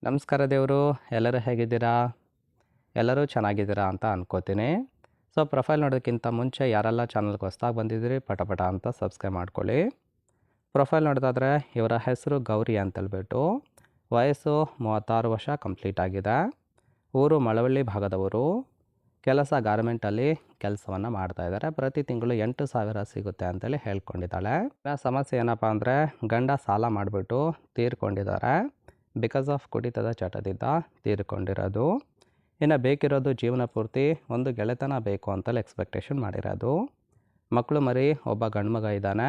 ನಮಸ್ಕಾರ ದೇವರು. ಎಲ್ಲರೂ ಹೇಗಿದ್ದೀರಾ? ಎಲ್ಲರೂ ಚೆನ್ನಾಗಿದ್ದೀರಾ ಅಂತ ಅನ್ಕೋತೀನಿ. ಪ್ರೊಫೈಲ್ ನೋಡೋದಕ್ಕಿಂತ ಮುಂಚೆ ಯಾರೆಲ್ಲ ಚಾನಲ್ಗೆ ಹೊಸ್ದಾಗಿ ಬಂದಿದ್ದೀರಿ ಪಟ ಅಂತ ಸಬ್ಸ್ಕ್ರೈಬ್ ಮಾಡ್ಕೊಳ್ಳಿ. ಪ್ರೊಫೈಲ್ ನೋಡೋದಾದರೆ ಇವರ ಹೆಸರು ಗೌರಿ ಅಂತೇಳ್ಬಿಟ್ಟು, ವಯಸ್ಸು 36 ವರ್ಷ ಕಂಪ್ಲೀಟ್ ಆಗಿದೆ. ಊರು ಮಳವಳ್ಳಿ ಭಾಗದವರು. ಕೆಲಸ ಗಾರ್ಮೆಂಟಲ್ಲಿ ಕೆಲಸವನ್ನು ಮಾಡ್ತಾಯಿದ್ದಾರೆ. ಪ್ರತಿ ತಿಂಗಳು 8,000 ಸಿಗುತ್ತೆ ಅಂತೇಳಿ ಹೇಳ್ಕೊಂಡಿದ್ದಾಳೆ. ಸಮಸ್ಯೆ ಏನಪ್ಪ ಅಂದರೆ ಗಂಡ ಸಾಲ ಮಾಡಿಬಿಟ್ಟು ತೀರ್ಕೊಂಡಿದ್ದಾರೆ. ಬಿಕಾಸ್ ಆಫ್ ಕುಡಿತದ ಚಟದಿಂದ ತೀರಿಕೊಂಡಿರೋದು. ಇನ್ನು ಬೇಕಿರೋದು ಜೀವನ ಪೂರ್ತಿ ಒಂದು ಗೆಳೆತನ ಬೇಕು ಅಂತಲೇ ಎಕ್ಸ್ಪೆಕ್ಟೇಷನ್ ಮಾಡಿರೋದು. ಮಕ್ಕಳು ಮರಿ ಒಬ್ಬ ಗಂಡ್ಮಗ ಇದ್ದಾನೆ.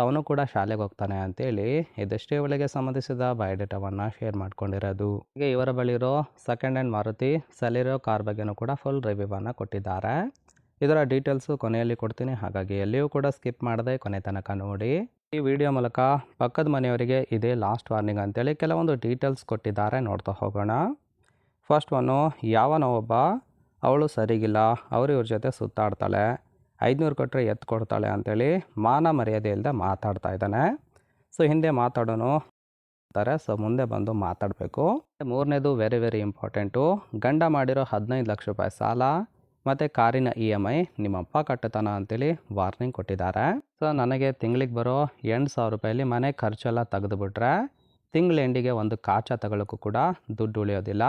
ಅವನು ಕೂಡ ಶಾಲೆಗೆ ಹೋಗ್ತಾನೆ ಅಂತೇಳಿ ಇದಷ್ಟೇ ಇವಳಿಗೆ ಸಂಬಂಧಿಸಿದ ಬಯೋಡೇಟಾವನ್ನು ಶೇರ್ ಮಾಡ್ಕೊಂಡಿರೋದು. ಹೀಗೆ ಇವರ ಬಳಿ ಇರೋ second hand Maruti Celerio car ಬಗ್ಗೆನೂ ಕೂಡ ಫುಲ್ ರಿವ್ಯೂವನ್ನು ಕೊಟ್ಟಿದ್ದಾರೆ. ಇದರ ಡೀಟೇಲ್ಸು ಕೊನೆಯಲ್ಲಿ ಕೊಡ್ತೀನಿ, ಹಾಗಾಗಿ ಎಲ್ಲಿಯೂ ಕೂಡ ಸ್ಕಿಪ್ ಮಾಡದೆ ಕೊನೆ ತನಕ ನೋಡಿ. ಈ ವಿಡಿಯೋ ಮೂಲಕ ಪಕ್ಕದ ಮನೆಯವರಿಗೆ ಇದೇ ಲಾಸ್ಟ್ ವಾರ್ನಿಂಗ್ ಅಂತೇಳಿ ಕೆಲವೊಂದು ಡೀಟೇಲ್ಸ್ ಕೊಟ್ಟಿದ್ದಾರೆ, ನೋಡ್ತಾ ಹೋಗೋಣ. ಫಸ್ಟ್ ಒನ್ನು, ಯಾವನೋ ಒಬ್ಬ ಅವಳು ಸರಿಗಿಲ್ಲ, ಇವ್ರ ಜೊತೆ ಸುತ್ತಾಡ್ತಾಳೆ, 500 ಕೊಟ್ಟರೆ ಎತ್ತು ಕೊಡ್ತಾಳೆ ಅಂತೇಳಿ ಮಾನ ಮರ್ಯಾದೆ ಇಲ್ಲದೆ ಮಾತಾಡ್ತಾ ಇದ್ದಾನೆ. ಹಿಂದೆ ಮಾತಾಡೋನು ಅಂತಾರೆ, ಮುಂದೆ ಬಂದು ಮಾತಾಡಬೇಕು. ಮೂರನೇದು ವೆರಿ ವೆರಿ ಇಂಪಾರ್ಟೆಂಟು, ಗಂಡ ಮಾಡಿರೋ 15 ಲಕ್ಷ ರೂಪಾಯಿ ಸಾಲ ಮತ್ತು ಕಾರಿನ EMI ನಿಮ್ಮಪ್ಪ ಕಟ್ಟತಾನ ಅಂತೇಳಿ ವಾರ್ನಿಂಗ್ ಕೊಟ್ಟಿದ್ದಾರೆ. ನನಗೆ ತಿಂಗಳಿಗೆ ಬರೋ 8,000 ರೂಪಾಯಲ್ಲಿ ಮನೆ ಖರ್ಚೆಲ್ಲ ತೆಗೆದುಬಿಟ್ರೆ ತಿಂಗಳ ಎಂಡಿಗೆ ಒಂದು ಕಾಚ ತಗೊಳ್ಳೋಕ್ಕೂ ಕೂಡ ದುಡ್ಡು ಉಳಿಯೋದಿಲ್ಲ.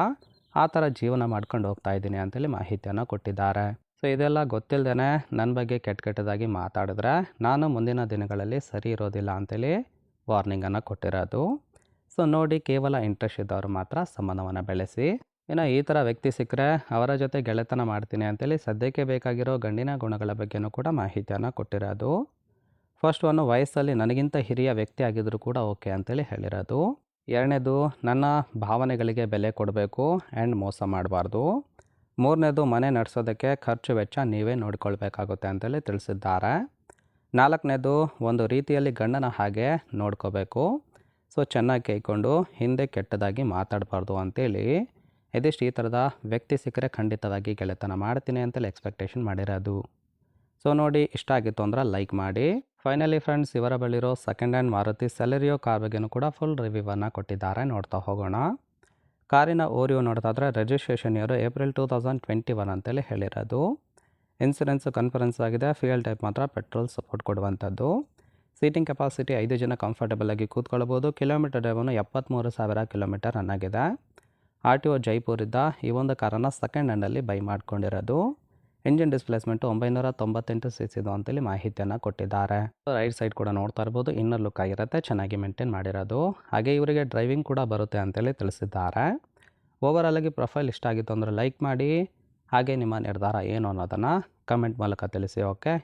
ಆ ಥರ ಜೀವನ ಮಾಡ್ಕೊಂಡು ಹೋಗ್ತಾ ಇದ್ದೀನಿ ಅಂತೇಳಿ ಮಾಹಿತಿಯನ್ನು ಕೊಟ್ಟಿದ್ದಾರೆ. ಇದೆಲ್ಲ ಗೊತ್ತಿಲ್ಲದೇ ನನ್ನ ಬಗ್ಗೆ ಕೆಟ್ಟದಾಗಿ ಮಾತಾಡಿದ್ರೆ ನಾನು ಮುಂದಿನ ದಿನಗಳಲ್ಲಿ ಸರಿ ಇರೋದಿಲ್ಲ ಅಂತೇಳಿ ವಾರ್ನಿಂಗನ್ನು ಕೊಟ್ಟಿರೋದು. ನೋಡಿ, ಕೇವಲ ಇಂಟ್ರೆಸ್ಟ್ ಇದ್ದವರು ಮಾತ್ರ ಸಂಬಂಧವನ್ನು ಬೆಳೆಸಿ. ಇನ್ನು ಈ ಥರ ವ್ಯಕ್ತಿ ಸಿಕ್ಕರೆ ಅವರ ಜೊತೆ ಗೆಳೆತನ ಮಾಡ್ತೀನಿ ಅಂತೇಳಿ ಸದ್ಯಕ್ಕೆ ಬೇಕಾಗಿರೋ ಗಂಡಿನ ಗುಣಗಳ ಬಗ್ಗೆನೂ ಕೂಡ ಮಾಹಿತಿಯನ್ನು ಕೊಟ್ಟಿರೋದು. ಫಸ್ಟ್ ಒನ್ನು, ವಯಸ್ಸಲ್ಲಿ ನನಗಿಂತ ಹಿರಿಯ ವ್ಯಕ್ತಿ ಆಗಿದ್ದರೂ ಕೂಡ ಓಕೆ ಅಂತೇಳಿ ಹೇಳಿರೋದು. ಎರಡನೇದು, ನನ್ನ ಭಾವನೆಗಳಿಗೆ ಬೆಲೆ ಕೊಡಬೇಕು ಆ್ಯಂಡ್ ಮೋಸ ಮಾಡಬಾರ್ದು. ಮೂರನೇದು, ಮನೆ ನಡೆಸೋದಕ್ಕೆ ಖರ್ಚು ವೆಚ್ಚ ನೀವೇ ನೋಡ್ಕೊಳ್ಬೇಕಾಗುತ್ತೆ ಅಂತೇಳಿ ತಿಳಿಸಿದ್ದಾರೆ. ನಾಲ್ಕನೇದು, ಒಂದು ರೀತಿಯಲ್ಲಿ ಗಂಡನ ಹಾಗೆ ನೋಡ್ಕೋಬೇಕು. ಚೆನ್ನಾಗಿ ಕೈಕೊಂಡು ಹಿಂದೆ ಕೆಟ್ಟದಾಗಿ ಮಾತಾಡಬಾರ್ದು ಅಂತೇಳಿ ಇದಿಷ್ಟು ಈ ಥರದ ವ್ಯಕ್ತಿ ಸಿಕ್ಕರೆ ಖಂಡಿತವಾಗಿ ಗೆಳೆತನ ಮಾಡ್ತೀನಿ ಅಂತೇಳಿ ಎಕ್ಸ್ಪೆಕ್ಟೇಷನ್ ಮಾಡಿರೋದು. ನೋಡಿ, ಇಷ್ಟ ಆಗಿತ್ತು ಅಂದ್ರೆ ಲೈಕ್ ಮಾಡಿ. ಫೈನಲಿ ಫ್ರೆಂಡ್ಸ್, ಇವರ ಬಳಿರೋ second hand Maruti Celerio car ಬಗ್ಗೆನೂ ಕೂಡ ಫುಲ್ ರಿವ್ಯೂವನ್ನು ಕೊಟ್ಟಿದ್ದಾರೆ, ನೋಡ್ತಾ ಹೋಗೋಣ. ಕಾರಿನ ಓರಿಯೋ ನೋಡ್ತಾಯಿದ್ರೆ ರಿಜಿಸ್ಟ್ರೇಷನ್ ಇಯರು ಏಪ್ರಿಲ್ 2021 ಅಂತೇಳಿ ಹೇಳಿರೋದು. ಇನ್ಸೂರೆನ್ಸು ಕನ್ಫರೆನ್ಸ್ ಆಗಿದೆ. ಫ್ಯೂಯಲ್ ಟೈಪ್ ಮಾತ್ರ ಪೆಟ್ರೋಲ್ ಸಪೋರ್ಟ್ ಕೊಡುವಂಥದ್ದು. ಸೀಟಿಂಗ್ ಕೆಪಾಸಿಟಿ 5 ಜನ ಕಂಫರ್ಟಬಲ್ ಆಗಿ ಕೂತ್ಕೊಳ್ಬೋದು. ಕಿಲೋಮೀಟರ್ ಡ್ರೈವನ್ನು 73,000 ಕಿಲೋಮೀಟರ್ ರನ್ ಆಗಿದೆ. RTO ಜೈಪುರಿದ್ದ ಈ ಒಂದು ಕಾರನ್ನು ಸೆಕೆಂಡ್ ಹ್ಯಾಂಡಲ್ಲಿ ಬೈ ಮಾಡ್ಕೊಂಡಿರೋದು. ಇಂಜಿನ್ ಡಿಸ್ಪ್ಲೇಸ್ಮೆಂಟು 998 cc ಅಂತೇಳಿ ಮಾಹಿತಿಯನ್ನು ಕೊಟ್ಟಿದ್ದಾರೆ. ರೈಟ್ ಸೈಡ್ ಕೂಡ ನೋಡ್ತಾ ಇರ್ಬೋದು, ಇನ್ನರ್ ಲುಕ್ ಆಗಿರುತ್ತೆ, ಚೆನ್ನಾಗಿ ಮೇಂಟೈನ್ ಮಾಡಿರೋದು. ಹಾಗೆ ಇವರಿಗೆ ಡ್ರೈವಿಂಗ್ ಕೂಡ ಬರುತ್ತೆ ಅಂತೇಳಿ ತಿಳಿಸಿದ್ದಾರೆ. ಓವರಾಲ್ ಆಗಿ ಪ್ರೊಫೈಲ್ ಇಷ್ಟ ಆಗಿತ್ತು ಅಂದರೆ ಲೈಕ್ ಮಾಡಿ. ಹಾಗೆ ನಿಮ್ಮ ನಿರ್ಧಾರ ಏನು ಅನ್ನೋದನ್ನು ಕಮೆಂಟ್ ಮೂಲಕ ತಿಳಿಸಿ. ಓಕೆ.